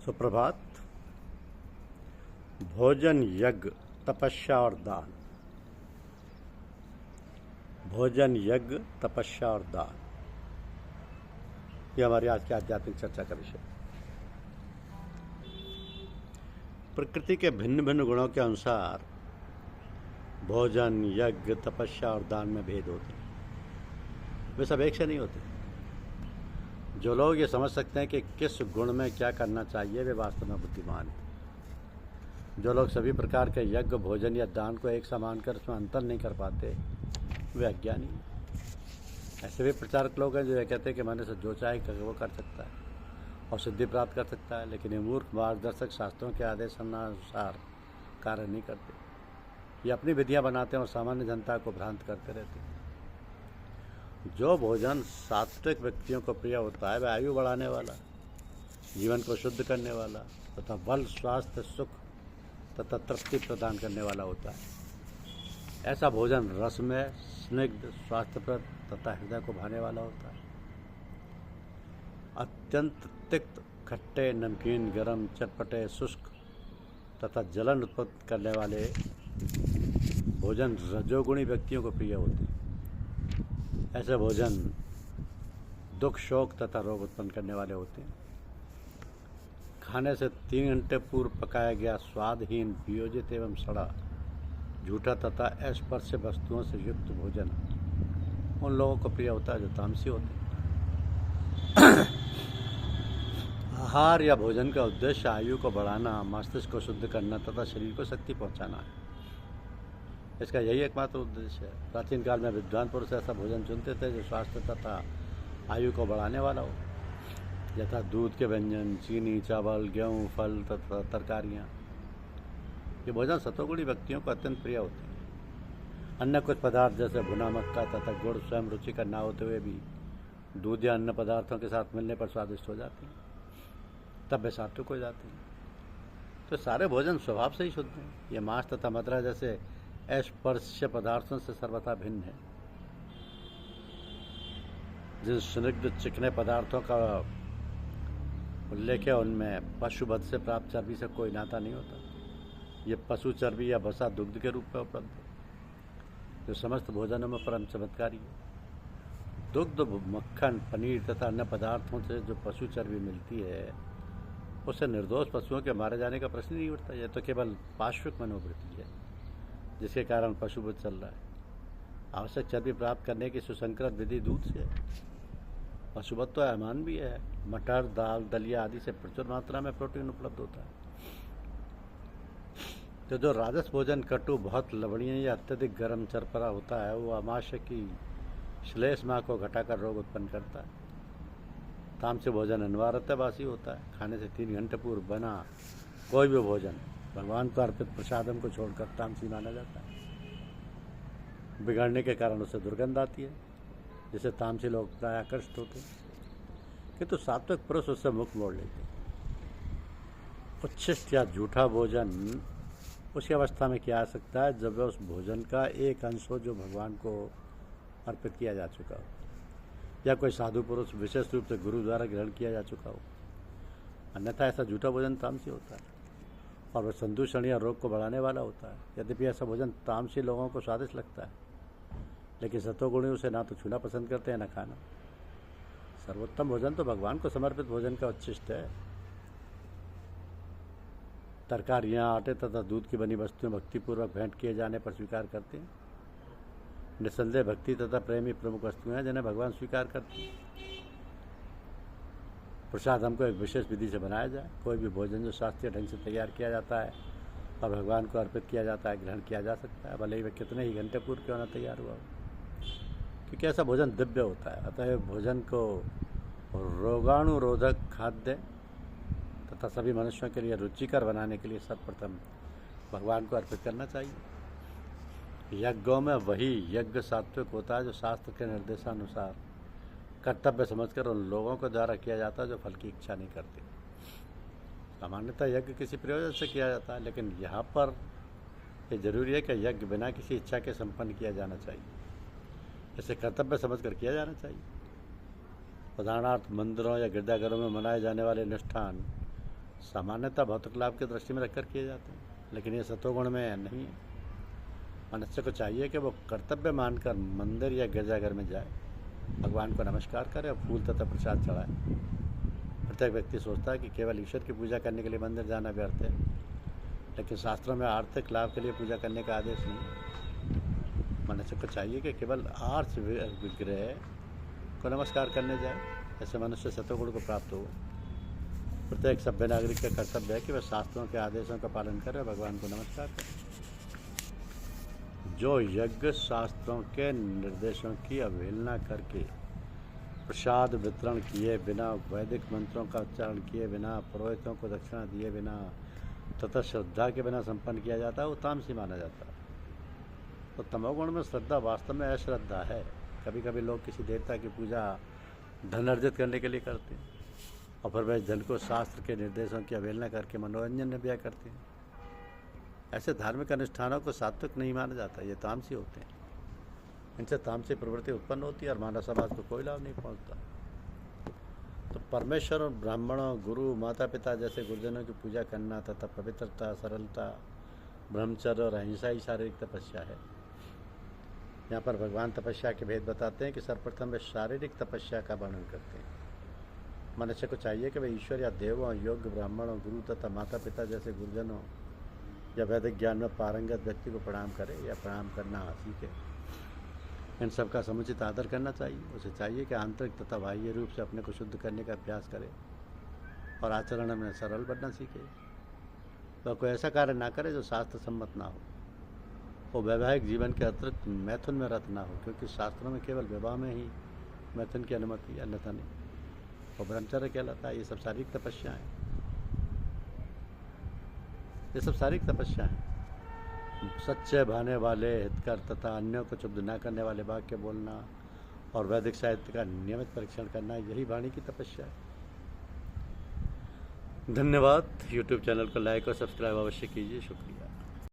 सुप्रभात। भोजन, यज्ञ, तपस्या और दान। भोजन, यज्ञ, तपस्या और दान, ये हमारी आज की आध्यात्मिक चर्चा का विषय। प्रकृति के भिन्न भिन्न गुणों के अनुसार भोजन, यज्ञ, तपस्या और दान में भेद होते हैं। वे सब एक से नहीं होते। जो लोग ये समझ सकते हैं कि किस गुण में क्या करना चाहिए, वे वास्तव में बुद्धिमान हैं। जो लोग सभी प्रकार के यज्ञ, भोजन या दान को एक समान कर उसमें अंतर नहीं कर पाते, वे अज्ञानी हैं। ऐसे भी प्रचारक लोग हैं जो ये कहते हैं कि मनुष्य जो चाहे वो कर सकता है और सिद्धि प्राप्त कर सकता है, लेकिन ये मूर्ख मार्गदर्शक शास्त्रों के आदेश अनुसार कार्य नहीं करते। ये अपनी विधियां बनाते हैं और सामान्य जनता को भ्रांत करते रहते हैं। जो भोजन सात्विक व्यक्तियों को प्रिय होता है वह आयु बढ़ाने वाला, जीवन को शुद्ध करने वाला तथा बल, स्वास्थ्य, सुख तथा तृप्ति प्रदान करने वाला होता है। ऐसा भोजन रसमय, स्निग्ध, स्वास्थ्यप्रद तथा हृदय को भाने वाला होता है। अत्यंत तिक्त, खट्टे, नमकीन, गरम, चटपटे, शुष्क तथा जलन उत्पन्न करने वाले भोजन रजोगुणी व्यक्तियों को प्रिय होते हैं। ऐसे भोजन दुख, शोक तथा रोग उत्पन्न करने वाले होते हैं। खाने से 3 घंटे पूर्व पकाया गया स्वादहीन, वियोजित एवं सड़ा, झूठा तथा अस्पर्श वस्तुओं से युक्त भोजन उन लोगों को प्रिय होता है जो तामसी होते हैं। आहार या भोजन का उद्देश्य आयु को बढ़ाना, मस्तिष्क को शुद्ध करना तथा शरीर को शक्ति पहुंचाना है। इसका यही एकमात्र उद्देश्य है। प्राचीन काल में विद्वान पुरुष ऐसा भोजन चुनते थे जो स्वास्थ्य तथा आयु को बढ़ाने वाला हो, यथा दूध के व्यंजन, चीनी, चावल, गेहूँ, फल तथा तरकारियाँ। ये भोजन सतोगुणी व्यक्तियों को अत्यंत प्रिय होते हैं। अन्य कुछ पदार्थ जैसे भुना मक्का तथा गुड़ स्वयं रुचिकर ना होते हुए भी दूध या अन्य पदार्थों के साथ मिलने पर स्वादिष्ट हो जाते हैं, तब वे सात्विक हो जाते हैं। तो सारे भोजन स्वभाव से ही शुद्ध हैं। ये मांस तथा मदिरा जैसे अस्पर्श्य पदार्थों से सर्वथा भिन्न है। जिन स्निग्ध चिकने पदार्थों का उल्लेख है उनमें पशुवध से प्राप्त चर्बी से कोई नाता नहीं होता। ये पशु चर्बी या वसा दुग्ध के रूप में उपलब्ध है, जो समस्त भोजनों में परम चमत्कारी है। दुग्ध, मक्खन, पनीर तथा अन्य पदार्थों से जो पशु चर्बी मिलती है उससे निर्दोष पशुओं के मारे जाने का प्रश्न नहीं उठता। यह तो केवल पार्श्विक मनोवृत्ति है जिसके कारण पशुवध चल रहा है। आवश्यक चर्बी प्राप्त करने की सुसंकृत विधि दूध से है। पशुवध तो अमान भी है। मटर, दाल, दलिया आदि से प्रचुर मात्रा में प्रोटीन उपलब्ध होता है। तो जो राजस भोजन कटु, बहुत लवणीय या अत्यधिक गर्म चरपरा होता है, वो आमाशय की श्लेष माँ को घटाकर रोग उत्पन्न करता है। तामसी भोजन अनिवार्यतावासी होता है। खाने से 3 घंटे पूर्व बना कोई भी भोजन भगवान को अर्पित प्रसादम को छोड़कर तामसी माना जाता है। बिगड़ने के कारण उससे दुर्गंध आती है, जिससे तामसी लोग प्राय आकर्षित होते हैं, किंतु सात्विक पुरुष उससे मुख मोड़ लेते हैं। उच्छिष्ट या झूठा भोजन उसी अवस्था में किया जा सकता है जब वह उस भोजन का एक अंश हो जो भगवान को अर्पित किया जा चुका हो, या कोई साधु पुरुष विशेष रूप से गुरु द्वारा ग्रहण किया जा चुका हो। अन्यथा ऐसा झूठा भोजन तामसी होता है और वह संदूषण या रोग को बढ़ाने वाला होता है। यद्यपि ऐसा भोजन तामसी लोगों को स्वादिष्ट लगता है, लेकिन सतोगुणी उसे ना तो छूना पसंद करते हैं ना खाना। सर्वोत्तम भोजन तो भगवान को समर्पित भोजन का उच्छिष्ट है। तरकारियाँ, आटे तथा दूध की बनी वस्तुएं भक्तिपूर्वक भेंट किए जाने पर स्वीकार करते हैं। निस्संदेह भक्ति तथा प्रेमी प्रमुख वस्तुएं हैं जिन्हें भगवान स्वीकार करते हैं। प्रसाद हमको एक विशेष विधि से बनाया जाए। कोई भी भोजन जो शास्त्रीय ढंग से तैयार किया जाता है और भगवान को अर्पित किया जाता है, ग्रहण किया जा सकता है, भले ही वह कितने ही घंटे पूर्व क्यों न तैयार हुआ हो, क्योंकि ऐसा भोजन दिव्य होता है। अतः भोजन को रोगाणुरोधक, खाद्य तथा सभी मनुष्यों के लिए रुचिकर बनाने के लिए सर्वप्रथम भगवान को अर्पित करना चाहिए। यज्ञों में वही यज्ञ सात्विक होता है जो शास्त्र के निर्देशानुसार कर्तव्य समझकर उन लोगों को द्वारा किया जाता है जो फल की इच्छा नहीं करते। सामान्यतः यज्ञ किसी प्रयोजन से किया जाता है, लेकिन यहाँ पर यह जरूरी है कि यज्ञ बिना किसी इच्छा के संपन्न किया जाना चाहिए। इसे कर्तव्य समझकर किया जाना चाहिए। उदाहरणार्थ मंदिरों या गिरजाघरों में मनाए जाने वाले अनुष्ठान सामान्यतः भौतिक लाभ की दृष्टि में रखकर किए जाते हैं, लेकिन ये सतोगुण में नहीं है। मनुष्य को चाहिए कि वो कर्तव्य मानकर मंदिर या गिरजाघर में जाए, भगवान को नमस्कार करे और फूल तथा प्रसाद चढ़ाए। प्रत्येक व्यक्ति सोचता है कि केवल ईश्वर की पूजा करने के लिए मंदिर जाना व्यर्थ है, लेकिन शास्त्रों में आर्थिक लाभ के लिए पूजा करने का आदेश नहीं। मनुष्य को चाहिए कि केवल आर्च विग्रह को नमस्कार करने जाए, ऐसे मनुष्य सतोगुण को प्राप्त हो। प्रत्येक सभ्य नागरिक का कर्तव्य है कि वह शास्त्रों के आदेशों का पालन करे और भगवान को नमस्कार करे। जो यज्ञ शास्त्रों के निर्देशों की अवहेलना करके प्रसाद वितरण किए बिना, वैदिक मंत्रों का उच्चारण किए बिना, पुरोहितों को दक्षिणा दिए बिना तथा श्रद्धा के बिना संपन्न किया जाता है, वो तामसी माना जाता है। तो तमोगुण में श्रद्धा वास्तव में अश्रद्धा है। कभी कभी लोग किसी देवता की पूजा धन अर्जित करने के लिए करते हैं और फिर वह धन को शास्त्र के निर्देशों की अवहेलना करके मनोरंजन में व्यय करते हैं। ऐसे धार्मिक अनुष्ठानों को सात्विक नहीं माना जाता, ये तामसी होते हैं। इनसे तामसी प्रवृत्ति उत्पन्न होती है और मानव समाज को कोई लाभ नहीं पहुंचता। तो परमेश्वर और ब्राह्मणों, गुरु, माता पिता जैसे गुरुजनों की पूजा करना तथा पवित्रता, सरलता, ब्रह्मचर्य और अहिंसा ही शारीरिक तपस्या है। यहाँ पर भगवान तपस्या के भेद बताते हैं कि सर्वप्रथम वे शारीरिक तपस्या का वर्णन करते हैं। मनुष्य को चाहिए कि वे ईश्वर या देवों, योग्य ब्राह्मणों, गुरु तथा माता पिता जैसे गुरुजनों या वैदिक ज्ञान में पारंगत व्यक्ति को प्रणाम करे या प्रणाम करना सीखे। इन सब का समुचित आदर करना चाहिए। उसे चाहिए कि आंतरिक तथा बाह्य रूप से अपने को शुद्ध करने का अभ्यास करे और आचरण में सरल बनना सीखे। वह कोई ऐसा कार्य ना करे जो शास्त्र सम्मत ना हो। वो वैवाहिक जीवन के अतिरिक्त मैथुन में रत ना हो, क्योंकि शास्त्रों में केवल विवाह में ही मैथुन की अनुमति है, अन्यथा नहीं। और ब्रह्मचर्य कहलाता है। ये सब शारीरिक तपस्या है, ये सब शारीरिक तपस्या है। सच्चे भाने वाले, हितकर तथा अन्यों को क्षुब्ध न करने वाले वाक्य बोलना और वैदिक साहित्य का नियमित परीक्षण करना, यही वाणी की तपस्या है। धन्यवाद। YouTube चैनल को लाइक और सब्सक्राइब अवश्य कीजिए। शुक्रिया।